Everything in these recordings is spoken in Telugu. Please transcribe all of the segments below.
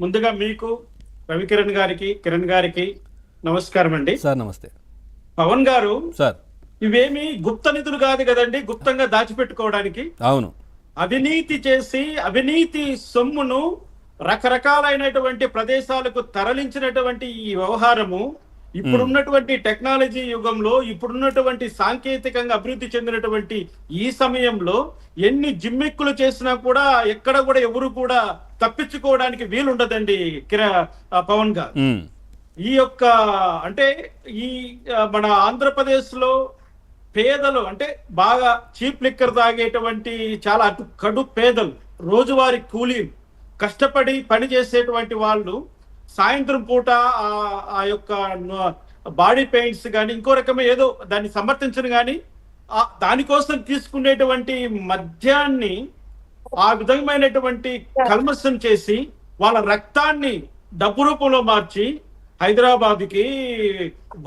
ముందుగా మీకు రవికిరణ్ గారికి కిరణ్ గారికి నమస్కారం అండి. సార్ నమస్తే. పవన్ గారు, సార్ ఇవేమి గుప్త నిధులు కాదు కదండి గుప్తంగా దాచిపెట్టుకోవడానికి. అవును. అవినీతి చేసి అవినీతి సొమ్మును రకరకాలైనటువంటి ప్రదేశాలకు తరలించినటువంటి ఈ వ్యవహారము ఇప్పుడున్నటువంటి టెక్నాలజీ యుగంలో, ఇప్పుడున్నటువంటి సాంకేతికంగా అభివృద్ధి చెందినటువంటి ఈ సమయంలో ఎన్ని జిమ్మిక్కులు చేసినా కూడా ఎక్కడ కూడా ఎవరు కూడా తప్పించుకోవడానికి వీలుండదండి పవన్ గారు. ఈ యొక్క అంటే ఈ మన ఆంధ్రప్రదేశ్ లో పేదలు అంటే బాగా చీప్ లిక్కర్ తాగేటువంటి చాలా కడు పేదలు, రోజువారీ కూలీలు, కష్టపడి పని చేసేటువంటి వాళ్ళు సాయంత్రం పూట ఆ యొక్క బాడీ పెయింట్స్ కానీ ఇంకో రకమైన ఏదో దాన్ని సమర్థించను కానీ దానికోసం తీసుకునేటువంటి మద్యాన్ని ఆ విధమైనటువంటి కల్మషం చేసి వాళ్ళ రక్తాన్ని డబ్బు రూపంలో మార్చి హైదరాబాద్కి,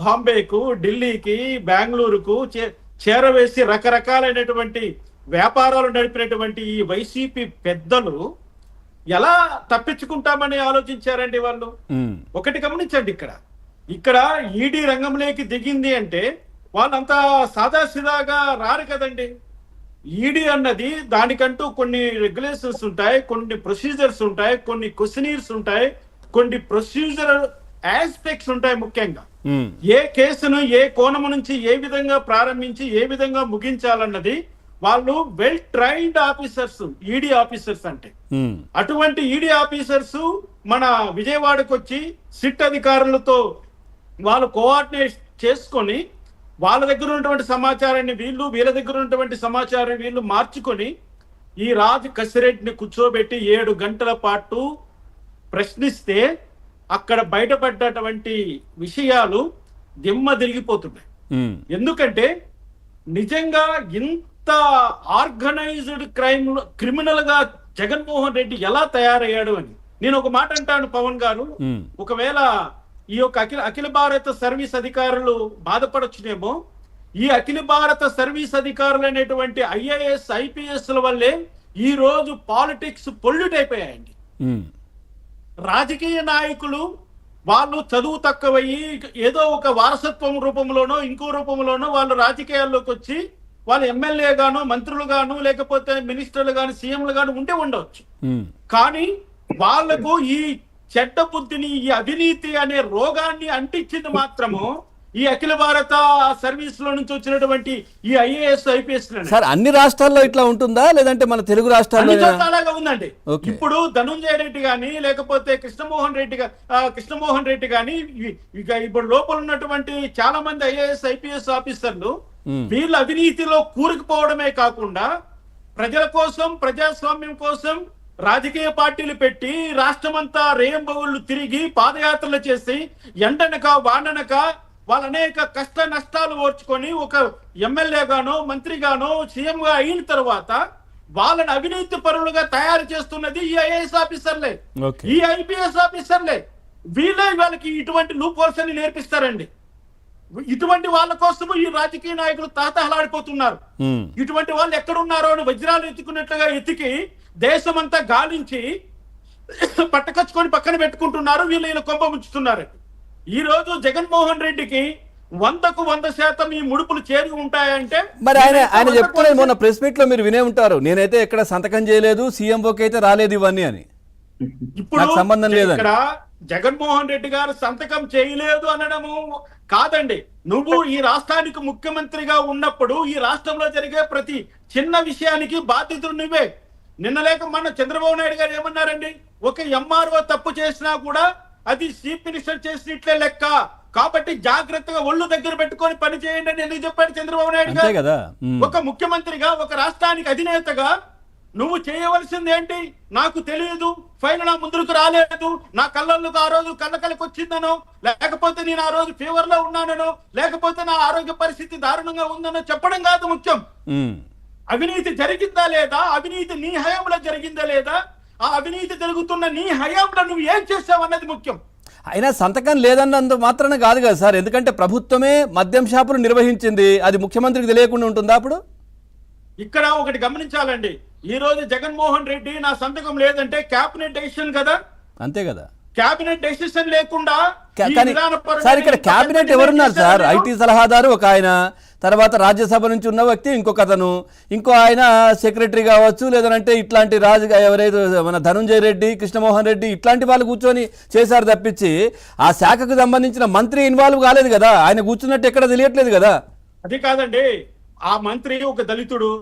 బాంబేకు, ఢిల్లీకి, బెంగళూరుకు చేరవేసి రకరకాలైనటువంటి వ్యాపారాలు నడిపినటువంటి ఈ వైసీపీ పెద్దలు ఎలా తప్పించుకుంటామని ఆలోచించారండి వాళ్ళు. ఒకటి గమనించండి, ఇక్కడ ఈడీ రంగంలోకి దిగింది అంటే వాళ్ళంతా సాదాసిదాగా రారు కదండి. ఈడీ అన్నది దానికంటూ కొన్ని రెగ్యులేషన్స్ ఉంటాయి, కొన్ని ప్రొసీజర్స్ ఉంటాయి, కొన్ని క్వశ్చనీర్స్ ఉంటాయి, కొన్ని ప్రొసీజర్ ఆస్పెక్ట్స్ ఉంటాయి. ముఖ్యంగా ఏ కేసును ఏ కోణము నుంచి ఏ విధంగా ప్రారంభించి ఏ విధంగా ముగించాలన్నది వాళ్ళు well trained officers ED officers అంటే. అటువంటి ఈడీ ఆఫీసర్స్ మన విజయవాడకు వచ్చి సిట్ అధికారులతో వాళ్ళు కోఆర్డినేట్ చేసుకొని వాళ్ళ దగ్గర ఉన్నటువంటి సమాచారాన్ని వీళ్ళ దగ్గర ఉన్నటువంటి సమాచారాన్ని వీళ్ళు మార్చుకొని ఈ రాజు కసిరెడ్డిని కూర్చోబెట్టి 7 గంటల పాటు ప్రశ్నిస్తే అక్కడ బయటపడ్డటువంటి విషయాలు దిమ్మ తిరిగిపోతున్నాయి. ఎందుకంటే నిజంగా ఇంత ఆర్గనైజ్డ్ క్రిమినల్ గా జగన్మోహన్ రెడ్డి ఎలా తయారయ్యాడు అని నేను ఒక మాట అంటాను పవన్ గారు. ఒకవేళ ఈ యొక్క అఖిల భారత సర్వీస్ అధికారులు బాధపడొచ్చునేమో, ఈ అఖిల భారత సర్వీస్ అధికారులు అనేటువంటి IAS IPS వల్లే ఈ రోజు పాలిటిక్స్ పొల్యూట్ అయిపోయాయండి. రాజకీయ నాయకులు వాళ్ళు చదువు తక్కువయ్యి ఏదో ఒక వారసత్వం రూపంలోనో ఇంకో రూపంలోనో వాళ్ళు రాజకీయాల్లోకి వచ్చి వాళ్ళు ఎమ్మెల్యే గాను, మంత్రులు గాను, లేకపోతే మినిస్టర్లు గాను, సీఎంలు గాను ఉంటే ఉండవచ్చు. కానీ వాళ్లకు ఈ చెడ్డ బుద్ధిని, ఈ అవినీతి అనే రోగాన్ని అంటించింది మాత్రము ఈ అఖిల భారత సర్వీస్ లో నుంచి వచ్చినటువంటి ఈ IAS IPS. సార్ అన్ని రాష్ట్రాల్లో ఇట్లా ఉంటుందా లేదంటే మన తెలుగు రాష్ట్రాల్లో అలాగా ఉందండి. ఇప్పుడు ధనుంజయ రెడ్డి గాని లేకపోతే కృష్ణమోహన్ రెడ్డి గాని ఇక ఇప్పుడు లోపల ఉన్నటువంటి చాలా మంది IAS IPS ఆఫీసర్లు వీళ్ళ అవినీతిలో కూరుకుపోవడమే కాకుండా ప్రజల కోసం, ప్రజాస్వామ్యం కోసం రాజకీయ పార్టీలు పెట్టి రాష్ట్రమంతా రేయంబవుళ్ళు తిరిగి పాదయాత్రలు చేసి ఎండనక వాననక వాళ్ళ అనేక కష్ట నష్టాలు ఓర్చుకొని ఒక ఎమ్మెల్యే గానో, మంత్రి గానో, సీఎం గా అయిన తర్వాత వాళ్ళని అవినీతి పరులుగా తయారు చేస్తున్నది ఈ IAS ఆఫీసర్లే, ఈ IPS ఆఫీసర్లే. వీళ్ళే వాళ్ళకి ఇటువంటి లూప్ హోల్స్ అని నేర్పిస్తారండి. ఇటువంటి వాళ్ళ కోసము ఈ రాజకీయ నాయకులు తాతహలాడిపోతున్నారు. ఇటువంటి వాళ్ళు ఎక్కడున్నారో అని వజ్రాలు ఎత్తుకున్నట్లుగా ఎత్తికి దేశమంతా గాలించి పట్టకచ్చుకొని పక్కన పెట్టుకుంటున్నారు. వీళ్ళు కొంప ముంచుతున్నారు. ఈ రోజు జగన్మోహన్ రెడ్డికి 100కు 100% ఈ ముడుపులు చేరి ఉంటాయంటే మరి ఆయన చెప్తున్నారు. మొన్న ప్రెస్ మీట్ లో మీరు వినే ఉంటారు, నేనైతే ఎక్కడ సంతకం చేయలేదు, సీఎంఓకి అయితే రాలేదు ఇవన్నీ అని. ఇప్పుడు సంబంధం లేదు ఇక్కడ జగన్మోహన్ రెడ్డి గారు సంతకం చేయలేదు అనడము కాదండి. నువ్వు ఈ రాష్ట్రానికి ముఖ్యమంత్రిగా ఉన్నప్పుడు ఈ రాష్ట్రంలో జరిగే ప్రతి చిన్న విషయానికి బాధ్యతలు నువ్వే. నిన్న లేక మొన్న చంద్రబాబు నాయుడు గారు ఏమన్నారండి, ఒక MRO తప్పు చేసినా కూడా అది చీఫ్ మినిస్టర్ చేసినట్లే లెక్క, కాబట్టి జాగ్రత్తగా ఒళ్ళు దగ్గర పెట్టుకొని పని చేయండి అని ఎందుకు చెప్పాడు చంద్రబాబు నాయుడు గారు? ఒక ముఖ్యమంత్రిగా, ఒక రాష్ట్రానికి అధినేతగా నువ్వు చేయవలసింది ఏంటి? నాకు తెలియదు, ఫైల్ నా ముందుకు రాలేదు, నా కళ్ళకు ఆ రోజు కళ్ళకి వచ్చిందనో, లేకపోతే నేను ఆ రోజు ఫీవర్ లో ఉన్నానో, లేకపోతే నా ఆరోగ్య పరిస్థితి దారుణంగా ఉందనో చెప్పడం కాదు ముఖ్యం. అవినీతి జరిగిందా లేదా, అవినీతి నీ హయాంలో జరిగిందా లేదా, ఆ అవినీతి జరుగుతున్న నీ హయాంలో నువ్వు ఏం చేసావు అన్నది ముఖ్యం. అయినా సంతకం లేదన్నంత మాత్రాన కాదు కదా సార్, ఎందుకంటే ప్రభుత్వమే మద్యం షాపులు నిర్వహించింది, అది ముఖ్యమంత్రికి తెలియకుండా ఉంటుందా అప్పుడు? ఇక్కడ ఒకటి గమనించాలండి, ఈ రోజు జగన్మోహన్ రెడ్డి నా సంతకం లేదంటే క్యాబినెట్ డెసిషన్ కదా. అంతే కదా. క్యాబినెట్ డెసిషన్ లేకుండా ఈ కానీ విధానపరమైన సార్ ఇక్కడ ఇంత క్యాబినెట్ పెద్ద ఎవరున్నారు నిర్ణయం సార్? చేశారు ఐటీ సలహాదారు ఒక ఆయన, తర్వాత రాజ్యసభ నుంచి ఉన్న వ్యక్తి ఇంకొక అతను, ఇంకో ఆయన సెక్రటరీ కావచ్చు, లేదంటే ఇట్లాంటి ఎవరైతే మన ధనుంజయ రెడ్డి, కృష్ణమోహన్ రెడ్డి ఇట్లాంటి వాళ్ళు కూర్చొని చేశారు తప్పించి ఆ శాఖకు సంబంధించిన మంత్రి ఇన్వాల్వ్ కాలేదు కదా. ఆయన కూర్చున్నట్టు ఎక్కడ తెలియట్లేదు కదా. అది కాదండి, ఆ మంత్రి ఒక దళితుడు,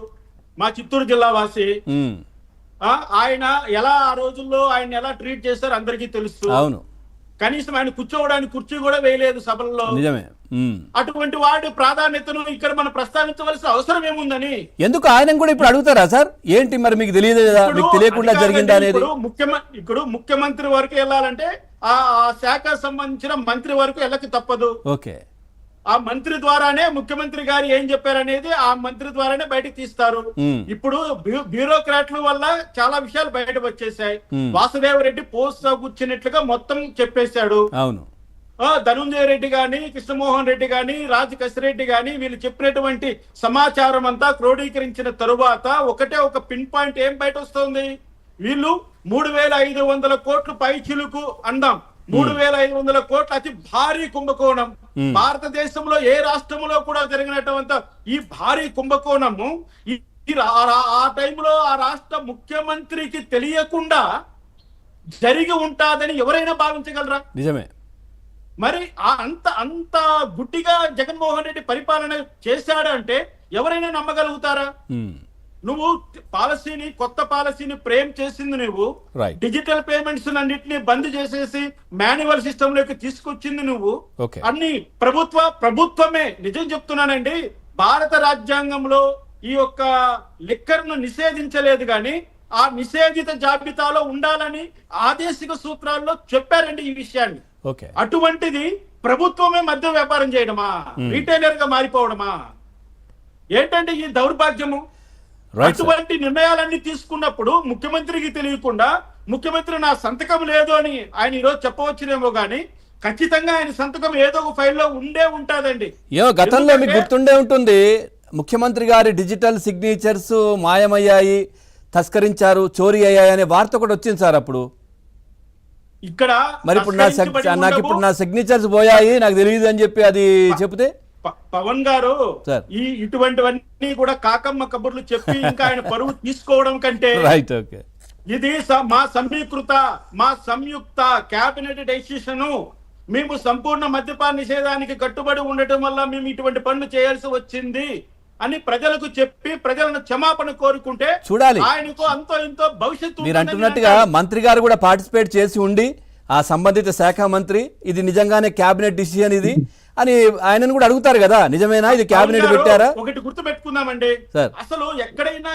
మా చిత్తూరు జిల్లా వాసి. ఉమ్, ఆయన ఎలా ఆ రోజుల్లో ఆయన ఎలా ట్రీట్ చేశారు అందరికీ తెలుసు. అవును, కనీసం ఆయన కూర్చోవడానికి కుర్చీ కూడా వేయలేదు సభల్లో. నిజమే. అటువంటి వాడి ప్రాధాన్యతను ఇక్కడ మనం ప్రస్తావించవలసిన అవసరం ఏముందని. ఎందుకు ఆయన కూడా ఇప్పుడు అడుగుతారా సార్? ఏంటి మరి మీకు తెలియదు కదా, మీకు తెలియకుండా జరిగిందా అనేది? ఇప్పుడు ముఖ్యమంత్రి వరకు వెళ్ళాలంటే ఆ శాఖ సంబంధించిన మంత్రి వరకు వెళ్ళక తప్పదు. ఓకే, ఆ మంత్రి ద్వారానే ముఖ్యమంత్రి గారు ఏం చెప్పారనేది ఆ మంత్రి ద్వారానే బయటకు తీస్తారు. ఇప్పుడు బ్యూరోక్రాట్ల వల్ల చాలా విషయాలు బయటకు వచ్చేసాయి. వాసుదేవరెడ్డి పోస్ట్ కూర్చున్నట్లుగా మొత్తం చెప్పేశాడు. అవును, ధనుంజయ రెడ్డి గాని, కృష్ణమోహన్ రెడ్డి గాని, రాజ్ కసిరెడ్డి గాని వీళ్ళు చెప్పినటువంటి సమాచారం అంతా క్రోడీకరించిన తరువాత ఒకటే ఒక పిన్ పాయింట్ ఏం బయట వస్తుంది? వీళ్ళు 3,500 కోట్లు పైచిలుకు అందాం, 3,500 కోట్ల అతి భారీ కుంభకోణం. భారతదేశంలో ఏ రాష్ట్రంలో కూడా జరిగినటువంటి ఈ భారీ కుంభకోణము ఆ టైంలో ఆ రాష్ట్ర ముఖ్యమంత్రికి తెలియకుండా జరిగి ఉంటాదని ఎవరైనా భావించగలరా? నిజమే. మరి అంత గుడ్డిగా జగన్మోహన్ రెడ్డి పరిపాలన చేశాడంటే ఎవరైనా నమ్మగలుగుతారా? నువ్వు కొత్త పాలసీని ఫ్రేమ్ చేసింది నువ్వు, డిజిటల్ పేమెంట్స్ అన్నింటినీ బంద్ చేసేసి మాన్యువల్ సిస్టమ్ లోకి తీసుకొచ్చింది నువ్వు. అన్ని ప్రభుత్వమే. నిజం చెప్తున్నానండి, భారత రాజ్యాంగంలో ఈ యొక్క లిక్కర్ను నిషేధించలేదు కానీ ఆ నిషేధిత జాబితాలో ఉండాలని ఆదేశిక సూత్రాల్లో చెప్పారండి ఈ విషయాన్ని. అటువంటిది ప్రభుత్వమే మద్య వ్యాపారం చేయడమా, రీటైలర్ గా మారిపోవడమా? ఏంటంటే ఈ దౌర్భాగ్యము. అటువంటి నిర్ణయాలన్నీ తీసుకున్నప్పుడు ముఖ్యమంత్రికి తెలియకుండా, ముఖ్యమంత్రి నా సంతకం లేదు అని ఆయన ఈరోజు చెప్పవచ్చునేమో గానీ ఖచ్చితంగా ఆయన సంతకం ఏదో ఒక ఫైల్లో ఉంటదండి. గతంలో మీకు గుర్తుండే ఉంటుంది, ముఖ్యమంత్రి గారి డిజిటల్ సిగ్నేచర్స్ మాయమయ్యాయి, తస్కరించారు, చోరీ అయ్యాయి అనే వార్త కూడా వచ్చింది సార్ అప్పుడు. ఇక్కడ మరి ఇప్పుడు నాకు ఇప్పుడు నా సిగ్నేచర్స్ పోయాయి, నాకు తెలియదు అని చెప్పి అది చెప్తే పవన్ గారు ఇటువంటివన్నీ కూడా కాకమ్మ కబుర్లు చెప్పి ఇంకా ఆయన పరువు తీసుకోవడం కంటే ఇది మా సంయుక్త కేబినెట్ డెసిషన్. మేము సంపూర్ణ మద్యపాన నిషేధానికి కట్టుబడి ఉండటం వల్ల మేము ఇటువంటి పనులు చేయాల్సి వచ్చింది అని ప్రజలకు చెప్పి ప్రజలను క్షమాపణ కోరుకుంటే చూడాలి. ఆయనకు అంతో ఇంతో భవిష్యత్తు. మీరు అంటున్నట్టుగా మంత్రి గారు కూడా పార్టిసిపేట్ చేసి ఉండి ఆ సంబంధిత శాఖ మంత్రి ఇది నిజంగానే క్యాబినెట్ డిసిషన్ ఇది అని ఆయనను కూడా అడుగుతారు కదా, నిజమేనా ఇది క్యాబినెట్ పెట్టారా? ఒకటి గుర్తు పెట్టుకుందామండి, అసలు ఎక్కడైనా